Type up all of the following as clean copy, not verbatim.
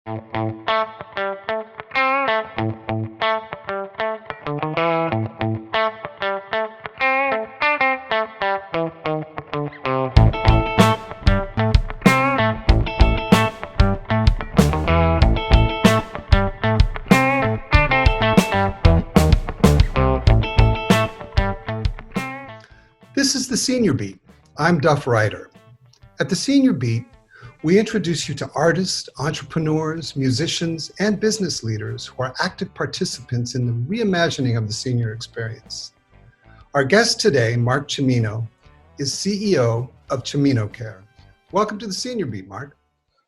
This is the Senior Beat. I'm Duff Ryder. At the Senior Beat, we introduce you to artists, entrepreneurs, musicians, and business leaders who are active participants in the reimagining of the senior experience. Our guest today, Mark Cimino, is CEO of Cimino Care. Welcome to the Senior Beat, Mark.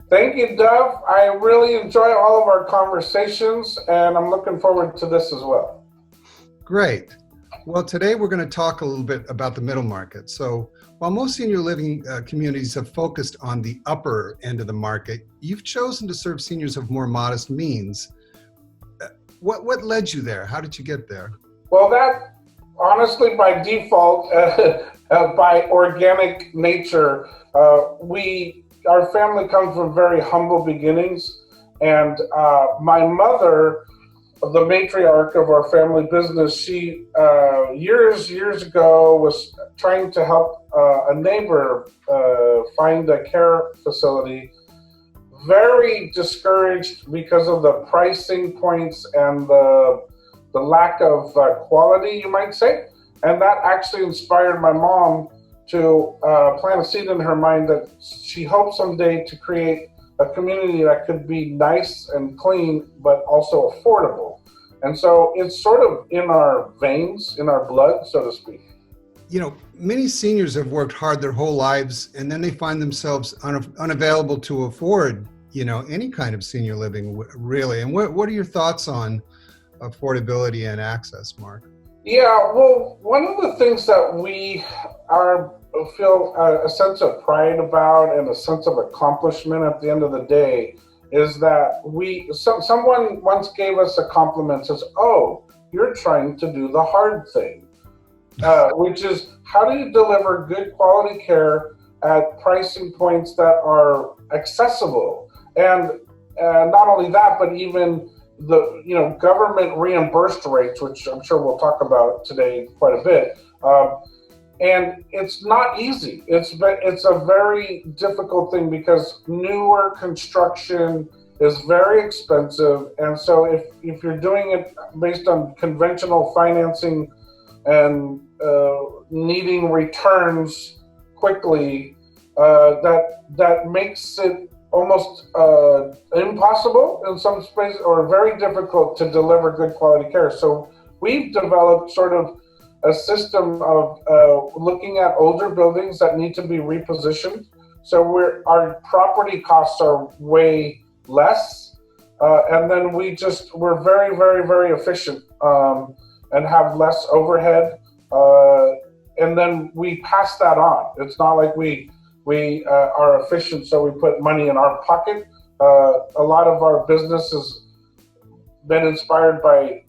Thank you, Duff. I really enjoy all of our conversations, and I'm looking forward to this as well. Great. Well, today we're going to talk a little bit about the middle market. So while most senior living communities have focused on the upper end of the market, you've chosen to serve seniors of more modest means. What led you there? How did you get there? Well, that honestly, by default, by organic nature, our family comes from very humble beginnings, and my mother, the matriarch of our family business, she years ago was trying to help a neighbor find a care facility. Very discouraged because of the pricing points and the lack of quality, you might say. And that actually inspired my mom to plant a seed in her mind that she hoped someday to create a community that could be nice and clean, but also affordable. And so it's sort of in our veins, in our blood, so to speak. You know, many seniors have worked hard their whole lives, and then they find themselves unavailable to afford, any kind of senior living, really. And what are your thoughts on affordability and access, Mark? Yeah, well, one of the things that we feel a sense of pride about and a sense of accomplishment at the end of the day is that someone once gave us a compliment, says, "Oh, you're trying to do the hard thing," which is how do you deliver good quality care at pricing points that are accessible? And not only that, but even the government reimbursed rates, which I'm sure we'll talk about today quite a bit. And it's not easy. It's a very difficult thing because newer construction is very expensive. And so if you're doing it based on conventional financing and needing returns quickly, that makes it almost impossible in some spaces, or very difficult to deliver good quality care. So we've developed sort of a system of looking at older buildings that need to be repositioned. So our property costs are way less, and then we're very, very, very efficient and have less overhead, and then we pass that on. It's not like we are efficient, so we put money in our pocket. A lot of our business has been inspired by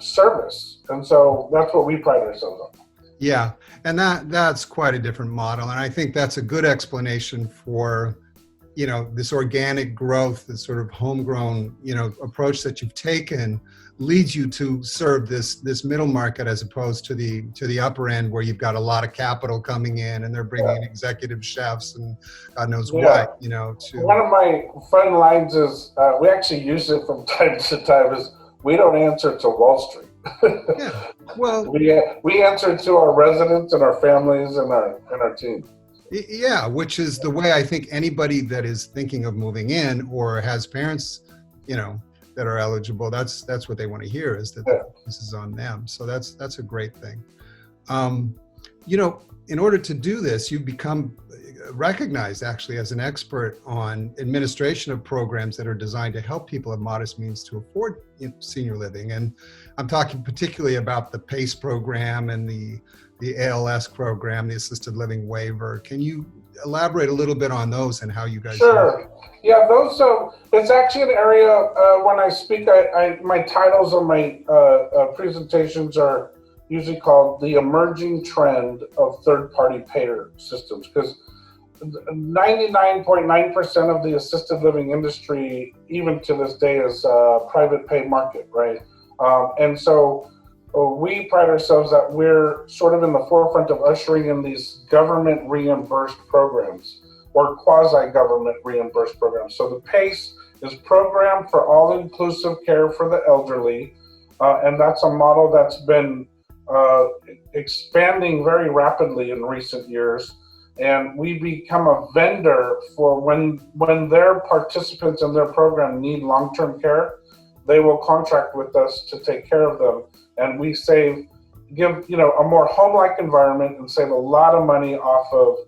service, and so that's what we pride ourselves on. Yeah, and that's quite a different model, and I think that's a good explanation for this organic growth, this sort of homegrown approach that you've taken leads you to serve this middle market as opposed to the upper end where you've got a lot of capital coming in and they're bringing in executive chefs and God knows what. One of my fun lines is we actually use it from time to time is, we don't answer to Wall Street. Yeah. Well, we answer to our residents and our families and our team. Yeah, which is the way I think anybody that is thinking of moving in or has parents, that are eligible, that's what they want to hear, is that this is on them. So that's a great thing. In order to do this, you've become recognized actually as an expert on administration of programs that are designed to help people of modest means to afford senior living. And I'm talking particularly about the PACE program and the ALS program, the assisted living waiver. Can you elaborate a little bit on those and how you guys Sure. Yeah, those. It's actually an area when I speak, my titles on my presentations are usually called the emerging trend of third-party payer systems, because 99.9% of the assisted living industry, even to this day, is private pay market, right? And so we pride ourselves that we're sort of in the forefront of ushering in these government reimbursed programs or quasi-government reimbursed programs. So the PACE is Program for All-Inclusive Care for the Elderly, and that's a model that's been expanding very rapidly in recent years. And we become a vendor for when their participants in their program need long-term care, they will contract with us to take care of them. And we give a more home-like environment and save a lot of money off of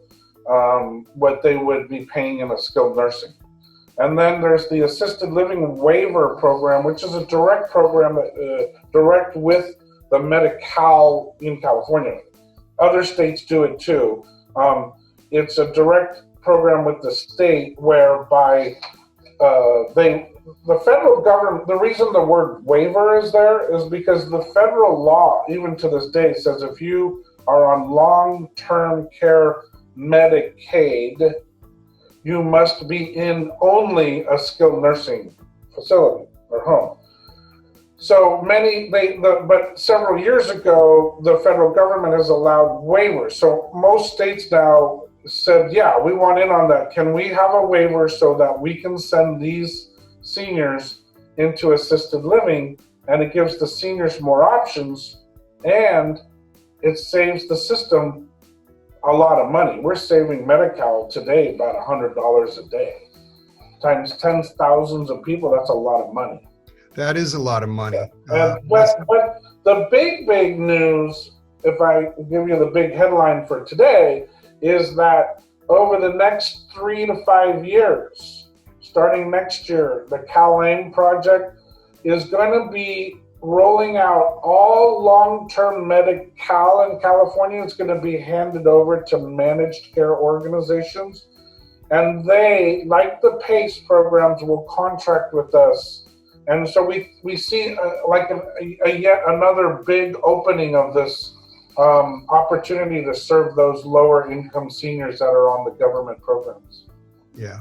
what they would be paying in a skilled nursing. And then there's the assisted living waiver program, which is a direct program, direct with the Medi-Cal in California. Other states do it too. It's a direct program with the state whereby the federal government, the reason the word waiver is there is because the federal law, even to this day, says if you are on long-term care Medicaid, you must be in only a skilled nursing facility or home. So but several years ago, the federal government has allowed waivers. So most states now said, yeah, we want in on that. Can we have a waiver so that we can send these seniors into assisted living? And it gives the seniors more options, and it saves the system a lot of money. We're saving Medi-Cal today about $100 a day. Times tens of thousands of people, that's a lot of money. That is a lot of money. But the big news, if I give you the big headline for today, is that over the next 3 to 5 years, starting next year, the CalAIM project is going to be rolling out all long-term Medi-Cal in California. It's going to be handed over to managed care organizations. And they, like the PACE programs, will contract with us. And so we see yet another big opening of this opportunity to serve those lower income seniors that are on the government programs. Yeah.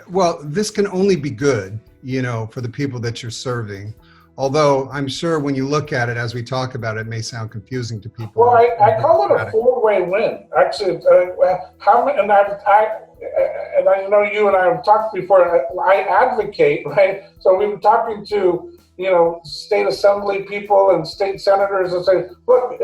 Well, this can only be good, for the people that you're serving. Although I'm sure when you look at it, as we talk about it, it may sound confusing to people. Well, I call it a four-way win. Actually, I know you and I have talked before. I advocate, right? So we've been talking to, state assembly people and state senators and say, look,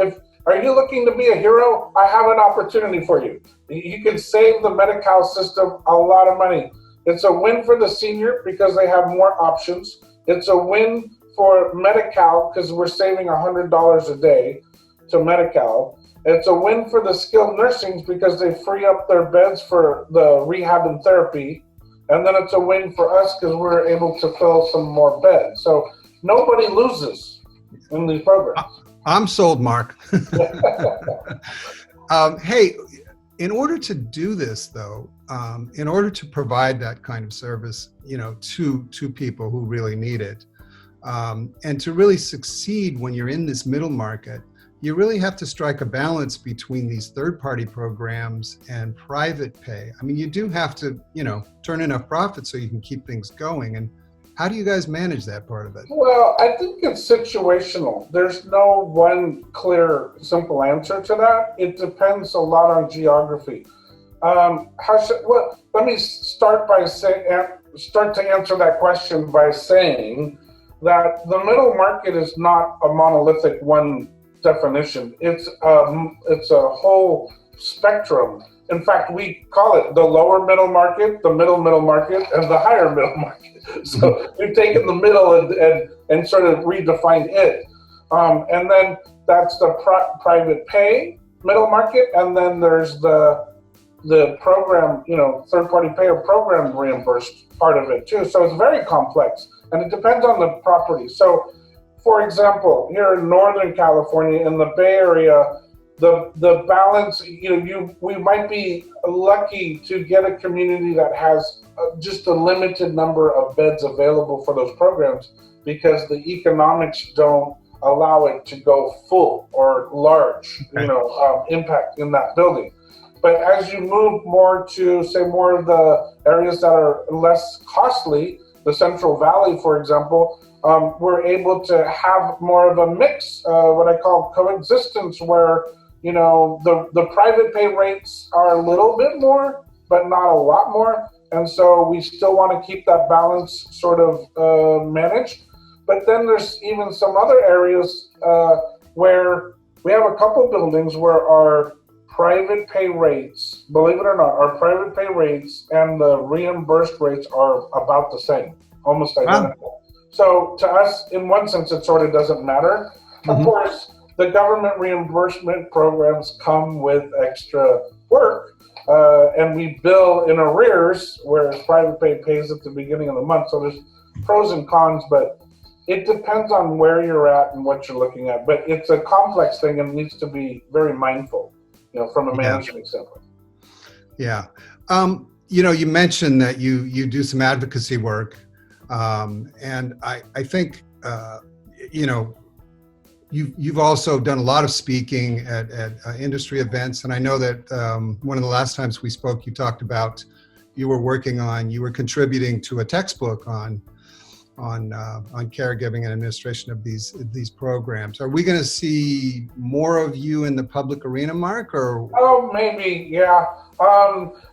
are you looking to be a hero? I have an opportunity for you. You can save the Medi-Cal system a lot of money. It's a win for the senior because they have more options. It's a win for Medi-Cal because we're saving $100 a day to Medi-Cal. It's a win for the skilled nursings because they free up their beds for the rehab and therapy. And then it's a win for us because we're able to fill some more beds. So nobody loses in these programs. I'm sold, Mark. Hey, in order to do this, though, in order to provide that kind of service, to people who really need it, and to really succeed when you're in this middle market, you really have to strike a balance between these third-party programs and private pay. I mean, you do have to, turn enough profit so you can keep things going. And how do you guys manage that part of it? Well, I think it's situational. There's no one clear, simple answer to that. It depends a lot on geography. Let me start to answer that question by saying that the middle market is not a monolithic one definition. It's a whole spectrum. In fact, we call it the lower middle market, the middle market, and the higher middle market. So we've taken the middle and sort of redefined it. And then that's the private pay middle market, and then there's the program, third-party payer program reimbursed part of it too. So it's very complex, and it depends on the property. So, for example, here in Northern California, in the Bay Area, the balance, we might be lucky to get a community that has just a limited number of beds available for those programs because the economics don't allow it to go full or large, impact in that building. But as you move more to, say, more of the areas that are less costly, the Central Valley, for example, we're able to have more of a mix, what I call coexistence, where the private pay rates are a little bit more, but not a lot more, and so we still want to keep that balance sort of managed. But then there's even some other areas where we have a couple buildings where our private pay rates, believe it or not, our private pay rates and the reimbursed rates are about the same, almost identical. Wow. So to us, in one sense, it sort of doesn't matter. Of course, the government reimbursement programs come with extra work, and we bill in arrears, whereas private pay pays at the beginning of the month. So there's pros and cons, but it depends on where you're at and what you're looking at. But it's a complex thing and needs to be very mindful, from a management standpoint. Yeah. You mentioned that you do some advocacy work. And I think, you've also done a lot of speaking at industry events. And I know that one of the last times we spoke, you talked about you were contributing to a textbook on caregiving and administration of these programs. Are we going to see more of you in the public arena, Mark? Or maybe, yeah.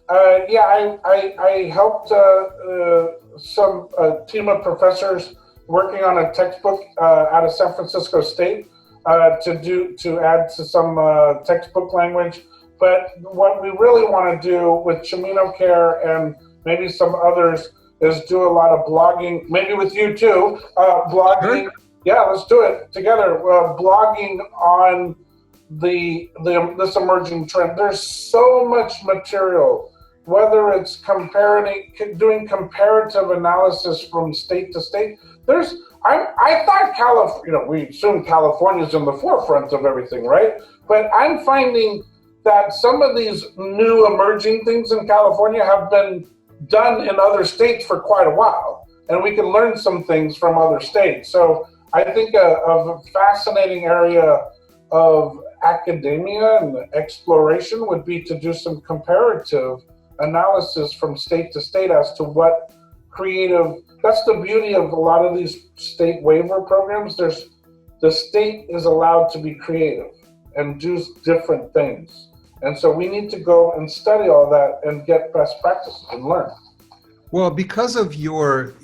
I helped some team of professors working on a textbook out of San Francisco State to add to some textbook language. But what we really want to do with Cimino Care and maybe some others is do a lot of blogging, maybe with you too, blogging. Sure. Yeah, let's do it together. Blogging on this emerging trend. There's so much material, whether it's doing comparative analysis from state to state. I thought California, we assume California's in the forefront of everything, right? But I'm finding that some of these new emerging things in California have been done in other states for quite a while, and we can learn some things from other states. So I think a fascinating area of academia and exploration would be to do some comparative analysis from state to state as to what that's the beauty of a lot of these state waiver programs. The state is allowed to be creative and do different things. And so we need to go and study all that and get best practices and learn. Well, because of your,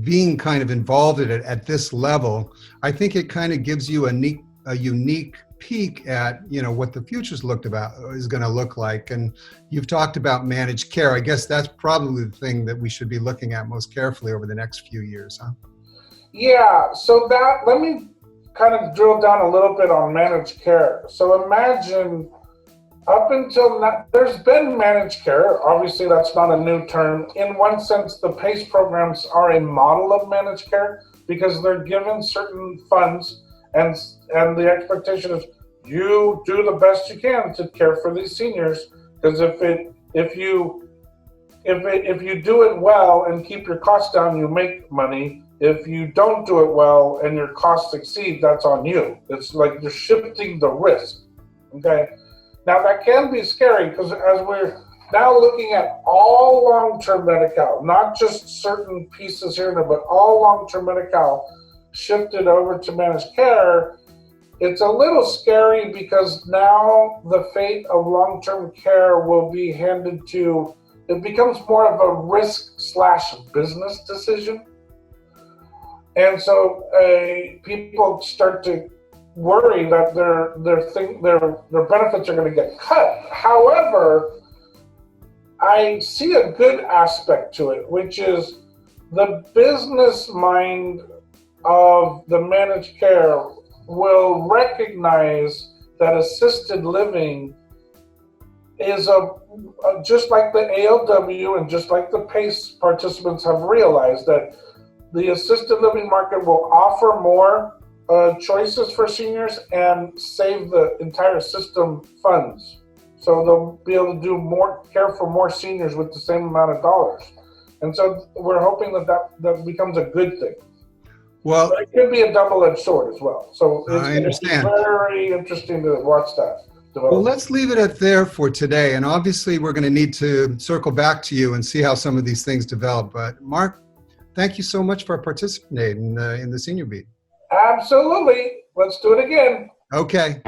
being kind of involved in it at this level, I think it kind of gives you a unique peek at, what the future's is going to look like. And you've talked about managed care. I guess that's probably the thing that we should be looking at most carefully over the next few years, huh? Yeah. So let me kind of drill down a little bit on managed care. So imagine, up until now, there's been managed care. Obviously, that's not a new term. In one sense, the PACE programs are a model of managed care because they're given certain funds, and the expectation is you do the best you can to care for these seniors. Because if you do it well and keep your costs down, you make money. If you don't do it well and your costs exceed, that's on you. It's like you're shifting the risk. Okay. Now that can be scary because as we're now looking at all long-term Medi-Cal, not just certain pieces here and there, but all long-term Medi-Cal shifted over to managed care, it's a little scary because now the fate of long-term care will be it becomes more of a risk/business decision. And so people start to worry that their benefits are going to get cut. However, I see a good aspect to it, which is the business mind of the managed care will recognize that assisted living is just like the ALW and just like the PACE participants have realized that the assisted living market will offer more choices for seniors and save the entire system funds. So they'll be able to do more care for more seniors with the same amount of dollars. And so we're hoping that becomes a good thing. Well, but it could be a double-edged sword as well. So it's I understand. Very interesting to watch that Well, let's leave it at there for today. And obviously, we're going to need to circle back to you and see how some of these things develop. But Mark, thank you so much for participating in the Senior Beat. Absolutely. Let's do it again. Okay.